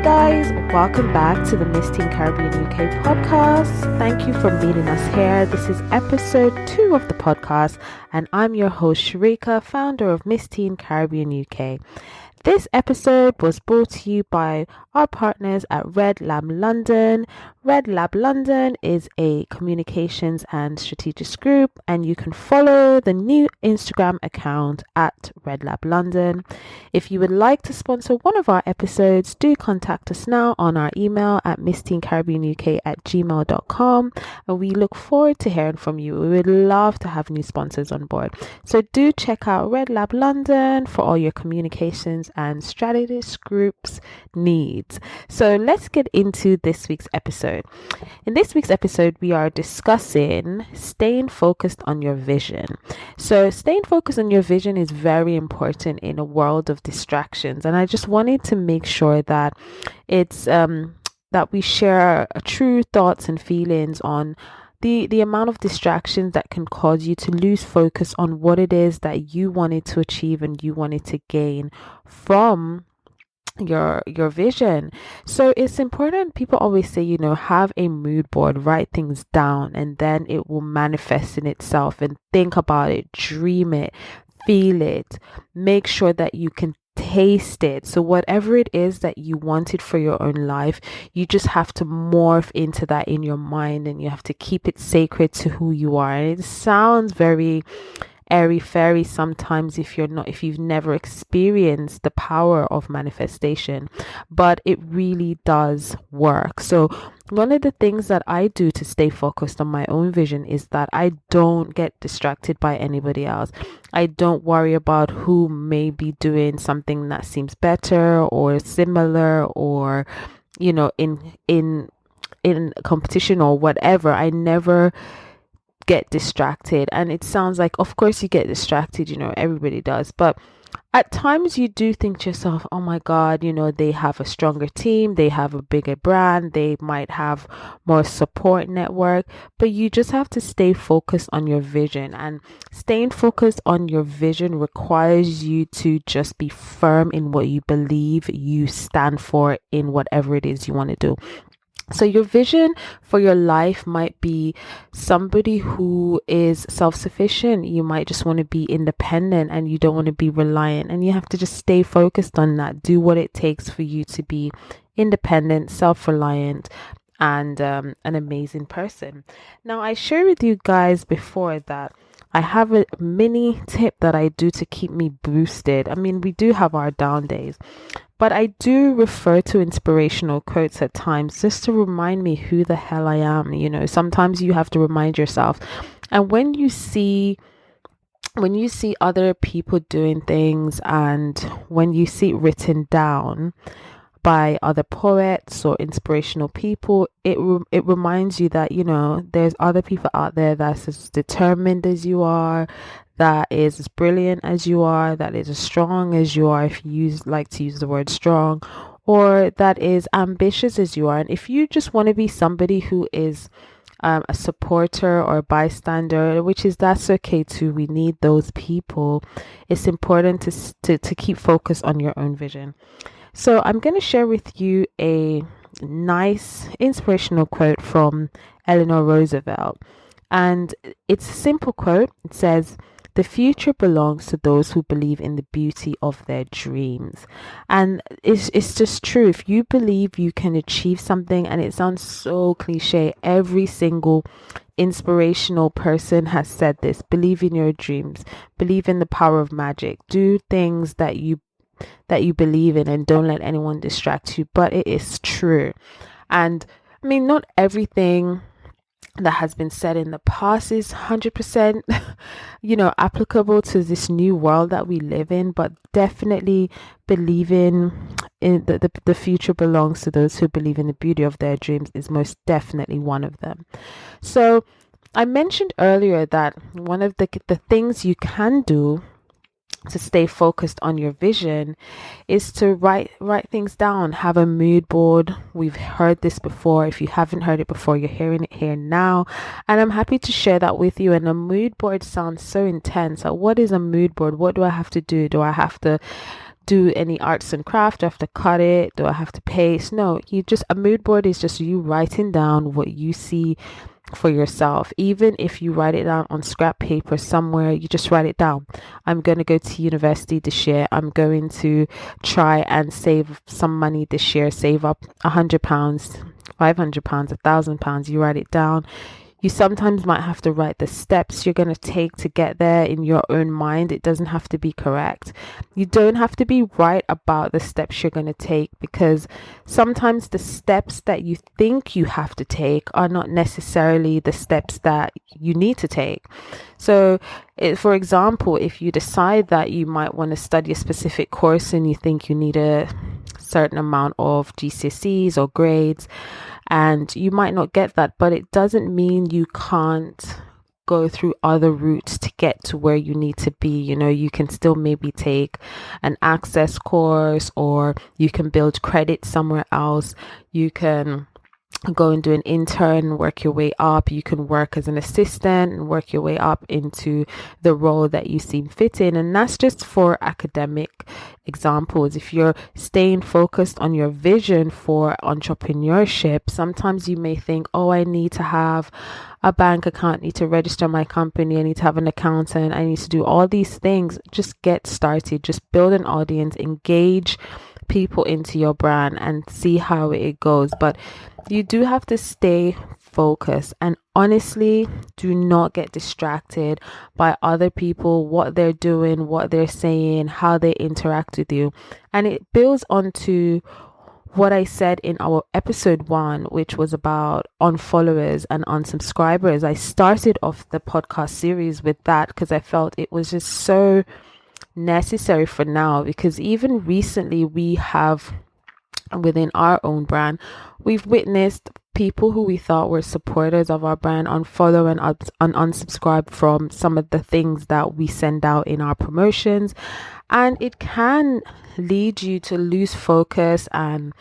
guys, welcome back to the Miss Teen Caribbean UK podcast. Thank you for meeting us here. This is episode 2 of the podcast, and I'm your host Sharika, founder of Miss Teen Caribbean UK. This episode was brought to you by our partners at Red Lab London. Red Lab London is a communications and strategics group, and you can follow the new Instagram account at Red Lab London. If you would like to sponsor one of our episodes, do contact us now on our email at missteencaribbeanuk@gmail.com, and we look forward to hearing from you. We would love to have new sponsors on board. So do check out Red Lab London for all your communications and strategist groups needs. So let's get into this week's episode. In this week's episode, we are discussing staying focused on your vision. So staying focused on your vision is very important in a world of distractions, and I just wanted to make sure that it's that we share true thoughts and feelings on the amount of distractions that can cause you to lose focus on what it is that you wanted to achieve and you wanted to gain from your vision. So it's important. People always say, have a mood board, write things down, and then it will manifest in itself. And think about it, dream it, feel it, make sure that you can taste it. So whatever it is that you wanted for your own life, you just have to morph into that in your mind, and you have to keep it sacred to who you are. And it sounds very airy fairy sometimes if you've never experienced the power of manifestation, but it really does work. So one of the things that I do to stay focused on my own vision is that I don't get distracted by anybody else. I don't worry about who may be doing something that seems better or similar, or in competition or whatever. I never get distracted. And it sounds like, of course you get distracted, everybody does, but at times you do think to yourself, oh my God, they have a stronger team, they have a bigger brand, they might have more support network, but you just have to stay focused on your vision. And staying focused on your vision requires you to just be firm in what you believe you stand for in whatever it is you want to do. So your vision for your life might be somebody who is self-sufficient. You might just want to be independent and you don't want to be reliant, and you have to just stay focused on that. Do what it takes for you to be independent, self-reliant, and an amazing person. Now, I shared with you guys before that I have a mini tip that I do to keep me boosted. I mean, we do have our down days, but I do refer to inspirational quotes at times just to remind me who the hell I am. Sometimes you have to remind yourself. And when you see other people doing things, and when you see it written down by other poets or inspirational people, it reminds you that there's other people out there that's as determined as you are, that is as brilliant as you are, that is as strong as you are, if you like to use the word strong, or that is ambitious as you are. And if you just want to be somebody who is a supporter or a bystander, that's okay too. We need those people. It's important to keep focused on your own vision. So I'm going to share with you a nice inspirational quote from Eleanor Roosevelt. And it's a simple quote. It says, "The future belongs to those who believe in the beauty of their dreams." And it's just true. If you believe you can achieve something, and it sounds so cliche, every single inspirational person has said this: believe in your dreams, believe in the power of magic, do things that you believe in, and don't let anyone distract you. But it is true. And I mean, not everything that has been said in the past is 100% applicable to this new world that we live in, but definitely believing in the future belongs to those who believe in the beauty of their dreams is most definitely one of them. So I mentioned earlier that one of the things you can do to stay focused on your vision is to write things down. Have a mood board. We've heard this before. If you haven't heard it before, you're hearing it here now, and I'm happy to share that with you. And a mood board sounds so intense. What is a mood board? What do I have to do? Do I have to do any arts and craft? Do I have to cut it? Do I have to paste? No, a mood board is just you writing down what you see for yourself. Even if you write it down on scrap paper somewhere, you just write it down. I'm going to go to university this year. I'm going to try and save some money this year, save up £100, £500, £1,000. You write it down. You sometimes might have to write the steps you're going to take to get there in your own mind. It doesn't have to be correct. You don't have to be right about the steps you're going to take, because sometimes the steps that you think you have to take are not necessarily the steps that you need to take. So, for example, if you decide that you might want to study a specific course and you think you need a certain amount of GCSEs or grades, and you might not get that, but it doesn't mean you can't go through other routes to get to where you need to be. You can still maybe take an access course, or you can build credit somewhere else. You can go and do an intern, work your way up. You can work as an assistant and work your way up into the role that you seem fit in. And that's just for academic examples. If you're staying focused on your vision for entrepreneurship, sometimes you may think, oh, I need to have a bank account, I need to register my company, I need to have an accountant, I need to do all these things. Just get started. Just build an audience, engage people into your brand, and see how it goes. But you do have to stay focused, and honestly, do not get distracted by other people, what they're doing, what they're saying, how they interact with you. And it builds onto what I said in our episode 1, which was about unfollowers and unsubscribers. I started off the podcast series with that because I felt it was just so necessary for now, because even recently we have, within our own brand, we've witnessed people who we thought were supporters of our brand unfollow and unsubscribe from some of the things that we send out in our promotions. And it can lead you to lose focus and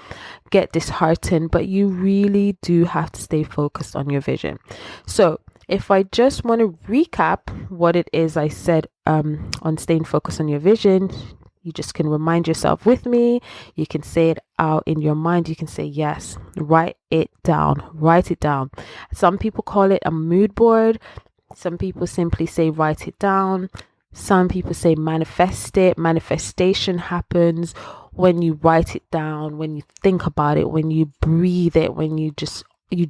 get disheartened, but you really do have to stay focused on your vision. So if I just want to recap what it is I said on staying focused on your vision, you just can remind yourself with me. You can say it out in your mind. You can say, yes, write it down. Write it down. Some people call it a mood board. Some people simply say, write it down. Some people say, manifest it. Manifestation happens when you write it down, when you think about it, when you breathe it, when you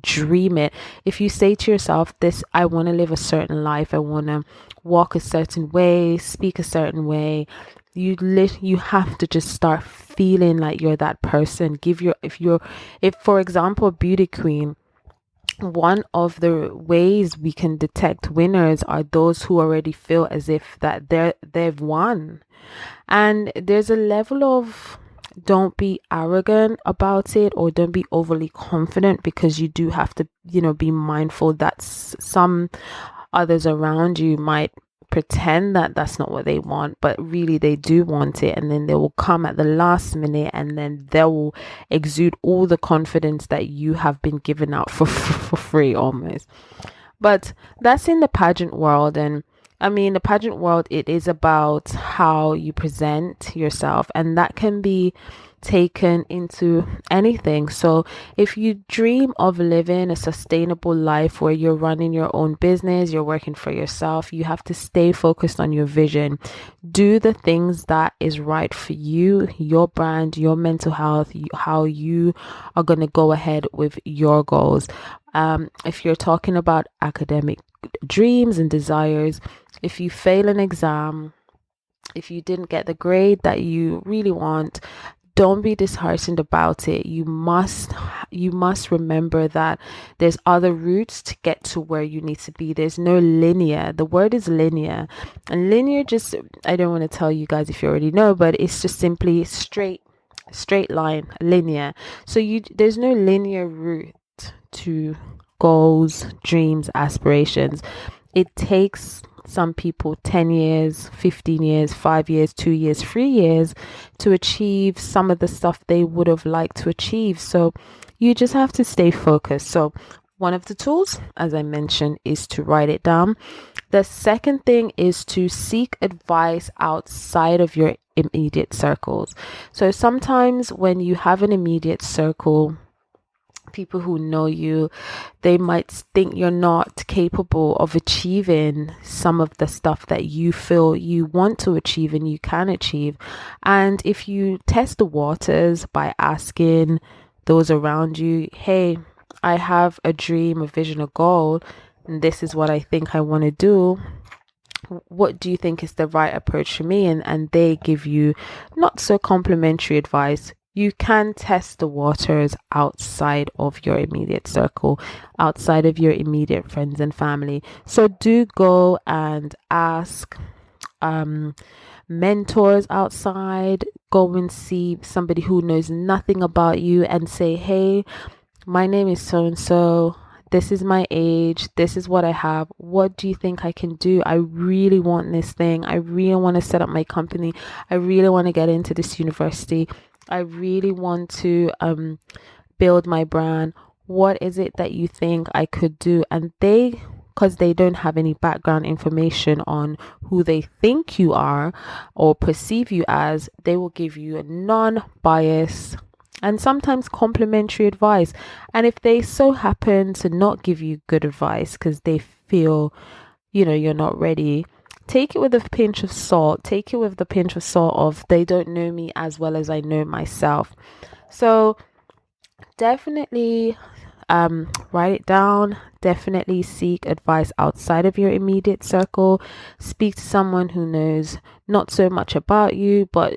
dream it. If you say to yourself, I want to live a certain life, I want to walk a certain way, speak a certain way, you have to just start feeling like you're that person. If for example, a beauty queen, one of the ways we can detect winners are those who already feel as if that they've won. And there's a level of, don't be arrogant about it, or don't be overly confident, because you do have to, be mindful that some others around you might pretend that that's not what they want, but really they do want it, and then they will come at the last minute and then they will exude all the confidence that you have been given out for free almost. But that's in the pageant world. And I mean, the pageant world, it is about how you present yourself, and that can be taken into anything. So if you dream of living a sustainable life where you're running your own business, you're working for yourself, you have to stay focused on your vision. Do the things that is right for you, your brand, your mental health, how you are going to go ahead with your goals. If you're talking about academic dreams and desires, if you fail an exam, if you didn't get the grade that you really want, don't be disheartened about it. You must remember that there's other routes to get to where you need to be. There's no linear. The word is linear. And linear, just, I don't want to tell you guys if you already know, but it's just simply straight line, linear. So there's no linear route to goals, dreams, aspirations. It takes some people 10 years, 15 years, 5 years, 2 years, 3 years to achieve some of the stuff they would have liked to achieve. So you just have to stay focused. So one of the tools, as I mentioned, is to write it down. The second thing is to seek advice outside of your immediate circles. So sometimes when you have an immediate circle, people who know you, they might think you're not capable of achieving some of the stuff that you feel you want to achieve and you can achieve. And if you test the waters by asking those around you, hey, I have a dream, a vision, a goal, and this is what I think I want to do. What do you think is the right approach for me? And they give you not so complimentary advice. You can test the waters outside of your immediate circle, outside of your immediate friends and family. So do go and ask mentors outside. Go and see somebody who knows nothing about you and say, hey, my name is so and so. This is my age. This is what I have. What do you think I can do? I really want this thing. I really want to set up my company. I really want to get into this university. I really want to build my brand. What is it that you think I could do? And because they don't have any background information on who they think you are or perceive you as, they will give you a non-biased and sometimes complimentary advice. And if they so happen to not give you good advice because they feel, you're not ready, take it with a pinch of salt. Take it with the pinch of salt of they don't know me as well as I know myself. So definitely write it down. Definitely seek advice outside of your immediate circle. Speak to someone who knows not so much about you, but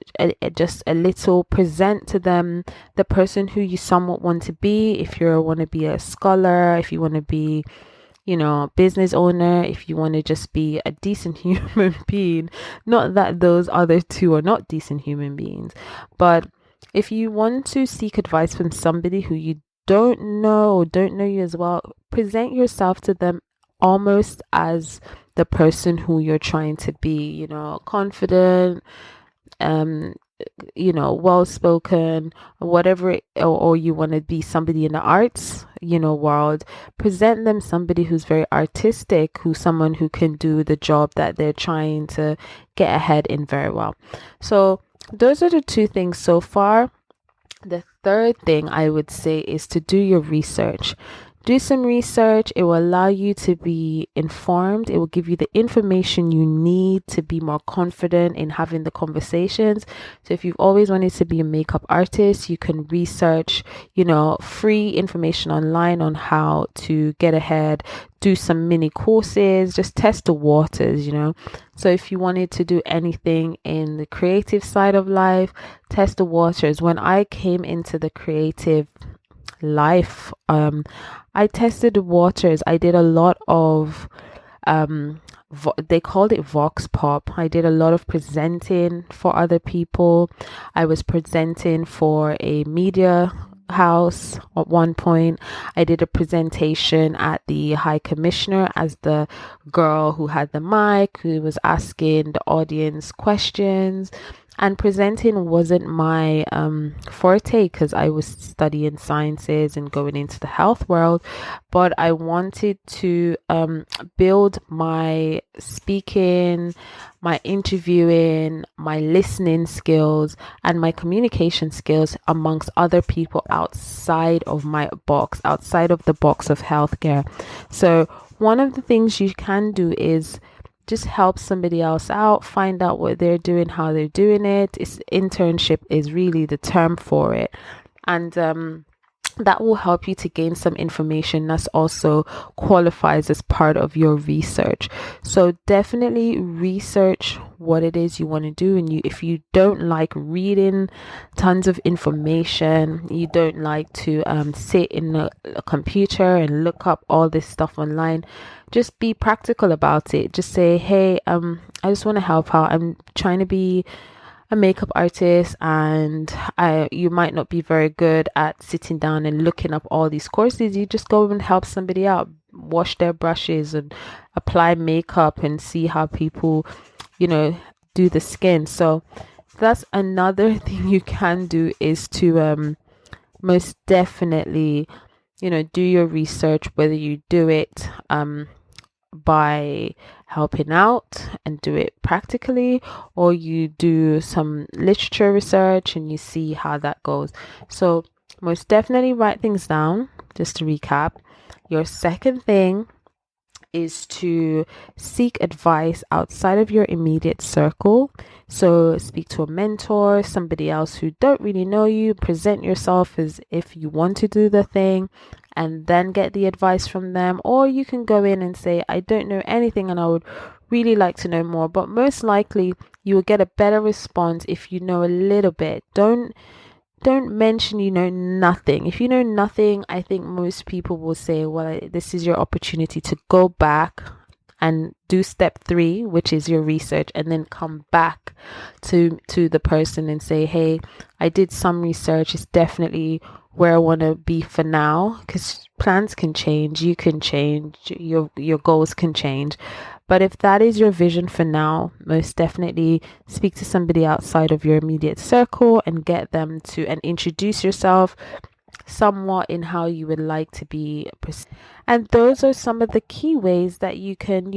just a little. Present to them the person who you somewhat want to be. If you want to be a scholar, if you want to be, business owner, if you want to just be a decent human being. Not that those other two are not decent human beings, but if you want to seek advice from somebody who you don't know or don't know you as well, present yourself to them almost as the person who you're trying to be, confident, well spoken, whatever, or you want to be somebody in the arts, world. Present them somebody who's very artistic, who's someone who can do the job that they're trying to get ahead in very well. So those are the two things so far. The third thing I would say is to do your research. Do some research. It will allow you to be informed. It will give you the information you need to be more confident in having the conversations. So if you've always wanted to be a makeup artist, you can research, free information online on how to get ahead. Do some mini courses, just test the waters, So if you wanted to do anything in the creative side of life, test the waters. When I came into the creative life, I tested the waters. I did a lot of they called it vox pop. I did a lot of presenting for other people. I was presenting for a media house at one point. I did a presentation at the High Commissioner as the girl who had the mic, who was asking the audience questions. And presenting wasn't my forte because I was studying sciences and going into the health world, but I wanted to build my speaking, my interviewing, my listening skills, and my communication skills amongst other people outside of my box, outside of the box of healthcare. So one of the things you can do is just help somebody else out, find out what they're doing, how they're doing it. Internship is really the term for it. And that will help you to gain some information that's also qualifies as part of your research. So definitely research what it is you want to do. And if you don't like reading tons of information, you don't like to sit in a computer and look up all this stuff online, just be practical about it. Just say, hey, I just want to help out. I'm trying to be a makeup artist, and you might not be very good at sitting down and looking up all these courses. You just go and help somebody out, wash their brushes and apply makeup and see how people, do the skin. So that's another thing you can do, is to most definitely, do your research, whether you do it by helping out and do it practically, or you do some literature research and you see how that goes. So most definitely write things down. Just to recap, your second thing is to seek advice outside of your immediate circle. So speak to a mentor, somebody else who don't really know you, present yourself as if you want to do the thing, and then get the advice from them. Or you can go in and say, I don't know anything and I would really like to know more. But most likely you will get a better response if you know a little bit. Don't mention you know nothing. If you know nothing, I think most people will say, well, this is your opportunity to go back and do step 3, which is your research, and then come back to the person and say, hey, I did some research. It's definitely where I want to be for now, because plans can change, you can change, your goals can change. But if that is your vision for now, most definitely speak to somebody outside of your immediate circle and get them to, and introduce yourself somewhat in how you would like to be. And those are some of the key ways that you can,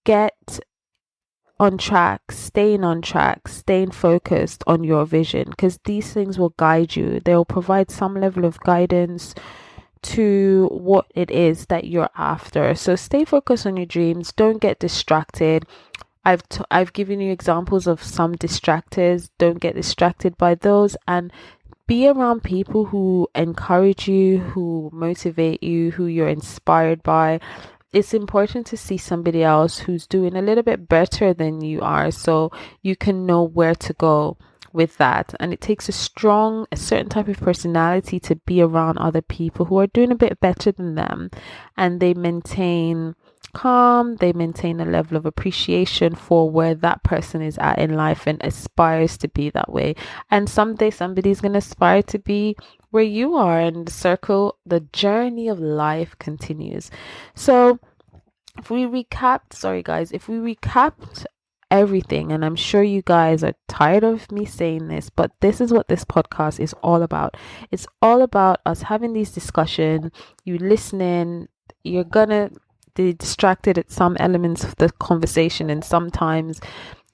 get on track, staying focused on your vision, because these things will guide you. They'll provide some level of guidance to what it is that you're after. So stay focused on your dreams. Don't get distracted. I've given you examples of some distractors. Don't get distracted by those, and be around people who encourage you, who motivate you, who you're inspired by. It's important to see somebody else who's doing a little bit better than you are, so you can know where to go with that. And it takes a certain type of personality to be around other people who are doing a bit better than them, and they maintain calm, they maintain a level of appreciation for where that person is at in life and aspires to be that way. And someday somebody's going to aspire to be where you are, and the journey of life continues. So if we recapped everything, and I'm sure you guys are tired of me saying this, but this is what this podcast is all about. It's all about us having these discussions, you listening. You're gonna be distracted at some elements of the conversation, and sometimes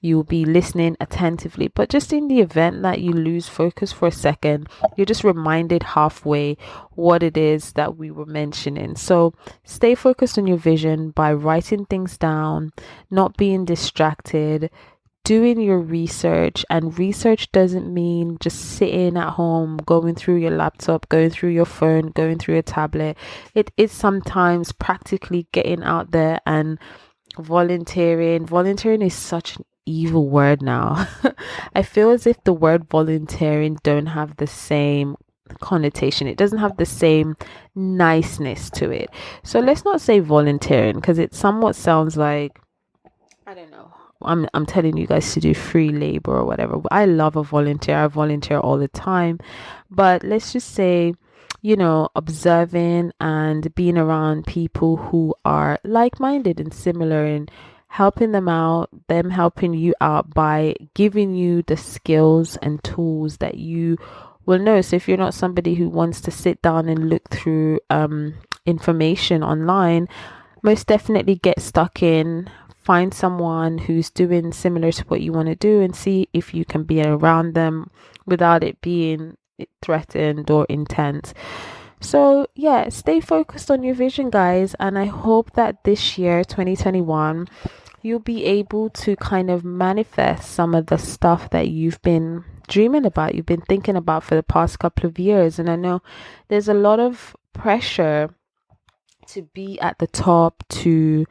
you'll be listening attentively, but just in the event that you lose focus for a second, you're just reminded halfway what it is that we were mentioning. So stay focused on your vision by writing things down, not being distracted, doing your research. And research doesn't mean just sitting at home, going through your laptop, going through your phone, going through a tablet. It is sometimes practically getting out there and volunteering. Volunteering is such an evil word now. I feel as if the word volunteering don't have the same connotation. It doesn't have the same niceness to it. So let's not say volunteering, because it somewhat sounds like, I don't know, I'm telling you guys to do free labor or whatever. I love a volunteer. I volunteer all the time. But let's just say, observing and being around people who are like-minded and similar, and helping them out, them helping you out by giving you the skills and tools that you will know. So if you're not somebody who wants to sit down and look through information online, most definitely get stuck in. Find someone who's doing similar to what you want to do and see if you can be around them without it being threatened or intense. So yeah, stay focused on your vision, guys. And I hope that this year, 2021, you'll be able to kind of manifest some of the stuff that you've been dreaming about, you've been thinking about for the past couple of years. And I know there's a lot of pressure to be at the top, to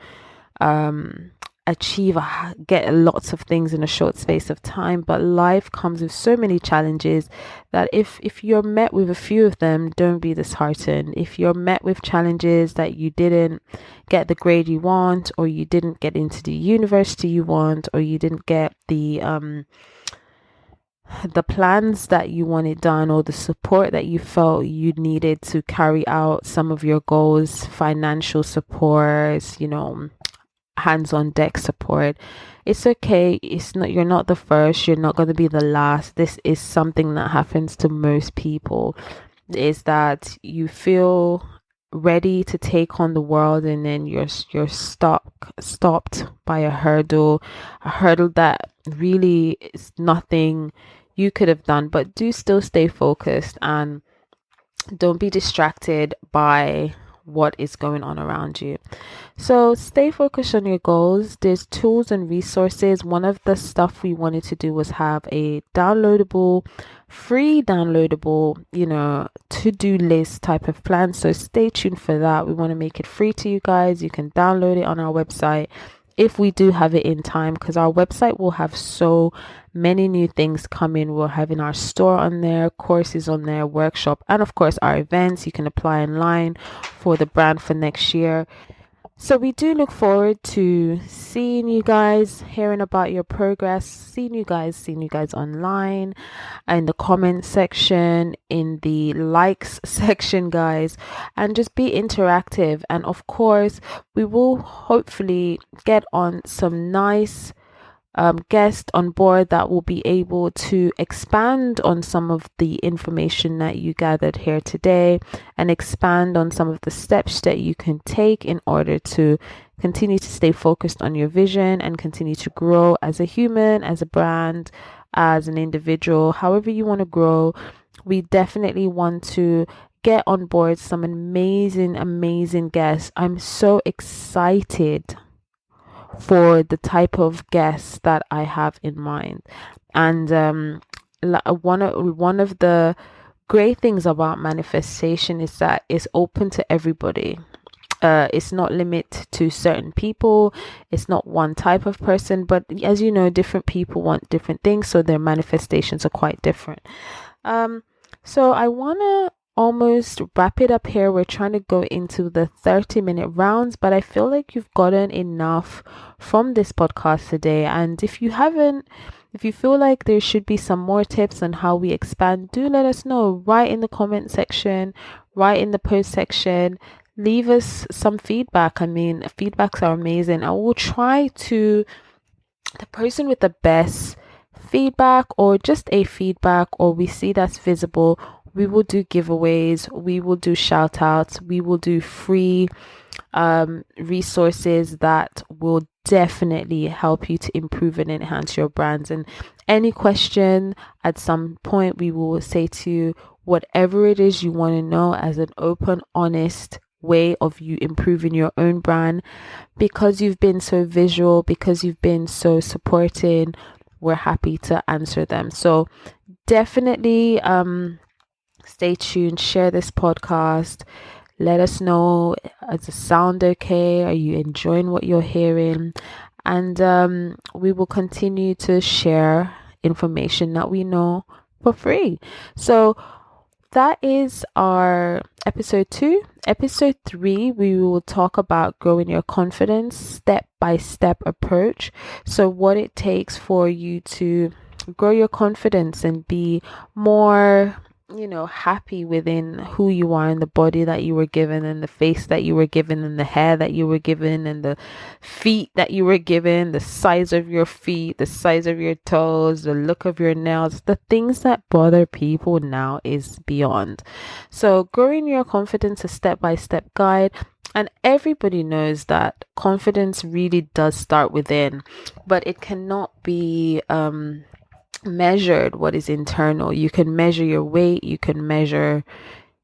get lots of things in a short space of time, but life comes with so many challenges that if you're met with a few of them, don't be disheartened. If you're met with challenges that you didn't get the grade you want, or you didn't get into the university you want, or you didn't get the plans that you wanted done, or the support that you felt you needed to carry out some of your goals, financial support, hands on deck support, it's okay. You're not the first, you're not going to be the last. This is something that happens to most people, is that you feel ready to take on the world, and then you're stopped by a hurdle that really is nothing you could have done. But do still stay focused and don't be distracted by what is going on around you. So stay focused on your goals. There's tools and resources. One of the stuff we wanted to do was have a free downloadable, to-do list type of plan. So stay tuned for that. We want to make it free to you guys. You can download it on our website if we do have it in time, because our website will have so many new things coming. We're having our store on there, courses on there, workshop, and of course our events. You can apply online for the brand for next year. So we do look forward to seeing you guys, hearing about your progress, seeing you guys online, in the comment section, in the likes section, guys, and just be interactive. And of course, we will hopefully get on some nice guest on board that will be able to expand on some of the information that you gathered here today, and expand on some of the steps that you can take in order to continue to stay focused on your vision and continue to grow as a human, as a brand, as an individual, however you want to grow. We definitely want to get on board some amazing guests. I'm so excited for the type of guests that I have in mind. And one of the great things about manifestation is that it's open to everybody. It's not limited to certain people. It's not one type of person, but as you know, different people want different things, so their manifestations are quite different. So I want to almost wrap it up here. We're trying to go into the 30-minute rounds, but I feel like you've gotten enough from this podcast today. And if you feel like there should be some more tips on how we expand, do let us know. Write in the comment section, write in the post section, leave us some feedback. I mean, feedbacks are amazing. I will try to, the person with the best feedback, or just a feedback, or we see that's visible, we will do giveaways, we will do shout outs, we will do free resources that will definitely help you to improve and enhance your brands. And any question at some point, we will say to you whatever it is you want to know, as an open, honest way of you improving your own brand. Because you've been so visual, because you've been so supporting, we're happy to answer them. So definitely stay tuned, share this podcast, let us know, does it sound okay, are you enjoying what you're hearing? And we will continue to share information that we know for free. So that is our episode 2. Episode 3, we will talk about growing your confidence, step-by-step approach. So what it takes for you to grow your confidence and be more, happy within who you are, and the body that you were given, and the face that you were given, and the hair that you were given, and the feet that you were given, the size of your feet, the size of your toes, the look of your nails. The things that bother people now is beyond. So growing your confidence, a step-by-step guide. And everybody knows that confidence really does start within, but it cannot be measured what is internal. You can measure your weight, you can measure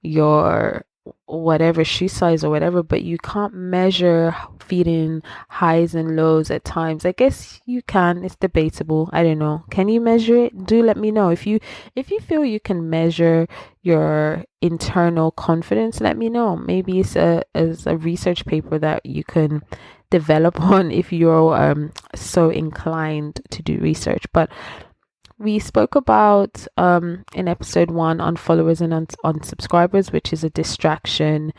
your whatever shoe size or whatever, but you can't measure feeling highs and lows at times. I guess you can, it's debatable. I don't know. Can you measure it? Do let me know. If you feel you can measure your internal confidence, let me know. Maybe it's a research paper that you can develop on if you're so inclined to do research. But we spoke about in episode 1 on followers and on subscribers, which is a distraction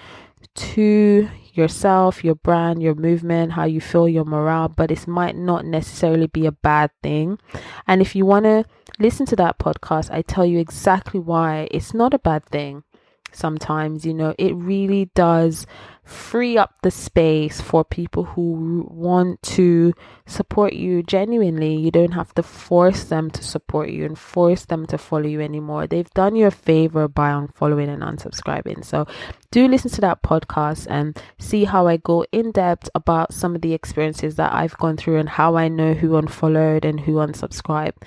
to yourself, your brand, your movement, how you feel, your morale, but it might not necessarily be a bad thing. And if you want to listen to that podcast, I tell you exactly why it's not a bad thing. sometimes. It really does free up the space for people who want to support you genuinely. You don't have to force them to support you and force them to follow you anymore. They've done you a favor by unfollowing and unsubscribing. So do listen to that podcast and see how I go in depth about some of the experiences that I've gone through and how I know who unfollowed and who unsubscribed.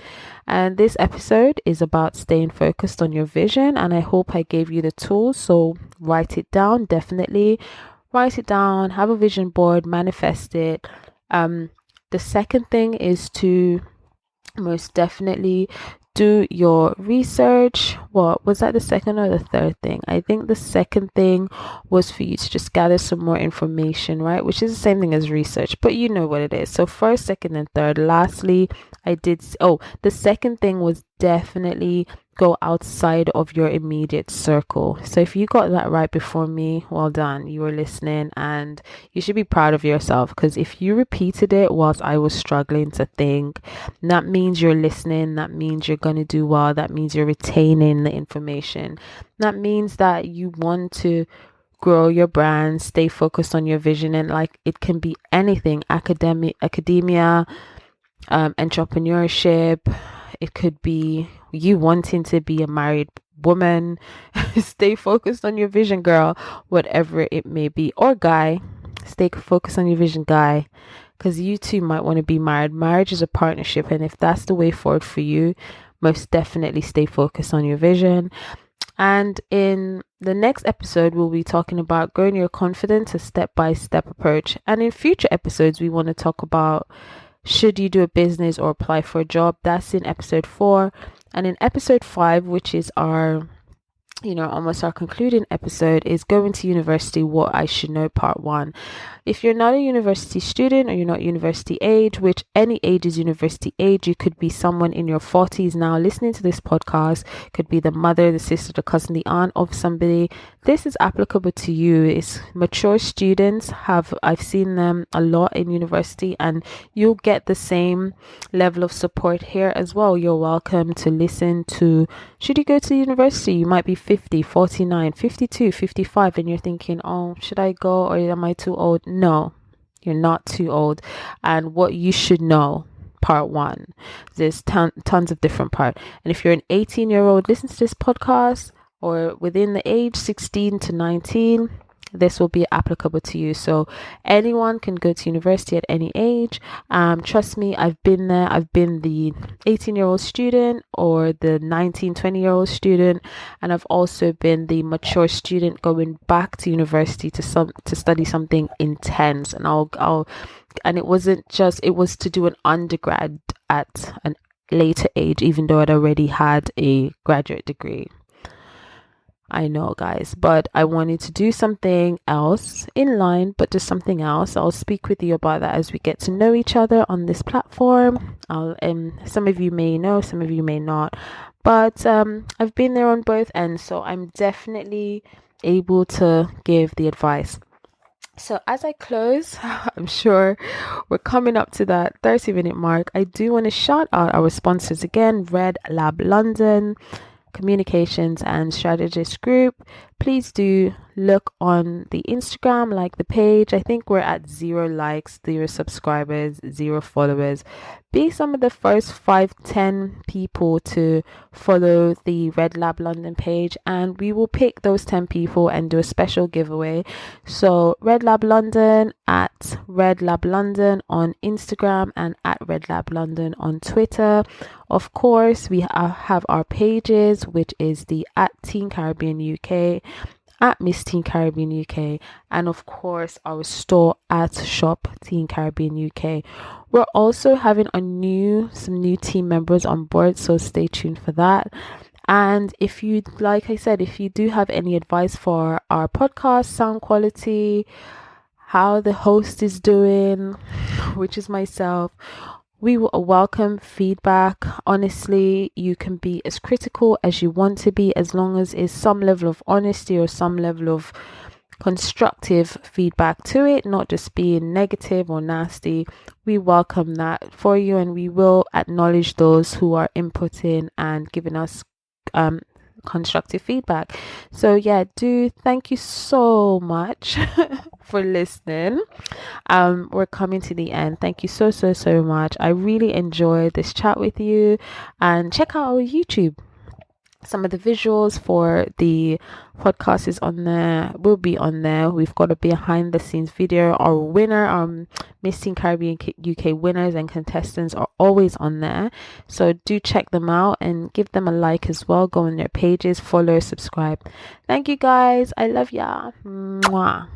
And this episode is about staying focused on your vision, and I hope I gave you the tools. So write it down, definitely write it down, have a vision board, manifest it. The second thing is to most definitely do your research. What was that, the second or the third thing? I think the second thing was for you to just gather some more information, right? Which is the same thing as research, but you know what it is. So first, second, and third. Lastly, the second thing was definitely go outside of your immediate circle. So if you got that right before me, well done. You were listening and you should be proud of yourself, because if you repeated it whilst I was struggling to think, that means you're listening. That means you're going to do well. That means you're retaining the information. That means that you want to grow your brand, stay focused on your vision, and like it can be anything: academia, entrepreneurship. It could be you wanting to be a married woman. Stay focused on your vision, girl, whatever it may be. Or guy, stay focused on your vision, guy, because you too might want to be married. Marriage is a partnership, and if that's the way forward for you, most definitely stay focused on your vision. And in the next episode, we'll be talking about growing your confidence, a step-by-step approach. And in future episodes, we want to talk about, should you do a business or apply for a job? That's in episode 4. And in episode 5, which is our almost our concluding episode, is going to university, what I should know, part 1. If you're not a university student or you're not university age, which any age is university age, you could be someone in your 40s now listening to this podcast, could be the mother, the sister, the cousin, the aunt of somebody. This is applicable to you. It's mature students I've seen them a lot in university, and you'll get the same level of support here as well. You're welcome to listen to, should you go to university? You might be 50, 49, 52, 55, and you're thinking, oh, should I go or am I too old? No, you're not too old. And what you should know, part 1. There's tons of different parts. And if you're an 18-year-old, listen to this podcast, or within the age 16 to 19, this will be applicable to you. So anyone can go to university at any age. Trust me, I've been there. I've been the 18-year-old student or the 19, 20-year-old student, and I've also been the mature student going back to university to study something intense. And and it was to do an undergrad at a later age, even though I'd already had a graduate degree. I know, guys, but I wanted to do something else in line, but just something else. I'll speak with you about that as we get to know each other on this platform. Some of you may know, some of you may not, but I've been there on both ends, so I'm definitely able to give the advice. So as I close, I'm sure we're coming up to that 30-minute mark. I do want to shout out our sponsors again, Red Lab London, Communications and Strategist Group. Please do look on the Instagram, like the page. I think we're at 0 likes, 0 subscribers, 0 followers. Be some of the first 5-10 people to follow the Red Lab London page, and we will pick those 10 people and do a special giveaway. So Red Lab London, at Red Lab London on Instagram, and at Red Lab London on Twitter. Of course, we have our pages, which is the at Teen Caribbean UK, at Miss Teen Caribbean UK, and of course our store at Shop Teen Caribbean UK. We're also having some new team members on board, so stay tuned for that. And if you, like I said, if you do have any advice for our podcast, sound quality, how the host is doing, which is myself, we will welcome feedback. Honestly, you can be as critical as you want to be, as long as there's some level of honesty or some level of constructive feedback to it, not just being negative or nasty. We welcome that for you, and we will acknowledge those who are inputting and giving us constructive feedback. So yeah, thank you so much for listening. We're coming to the end. Thank you so much. I really enjoyed this chat with you, and check out our YouTube. Some of the visuals for the podcast is on there, will be on there. We've got a behind the scenes video. Our winner, Miss Teen Caribbean UK winners and contestants are always on there, so do check them out and give them a like as well. Go on their pages, follow, subscribe. Thank you guys, I love ya. Mwah.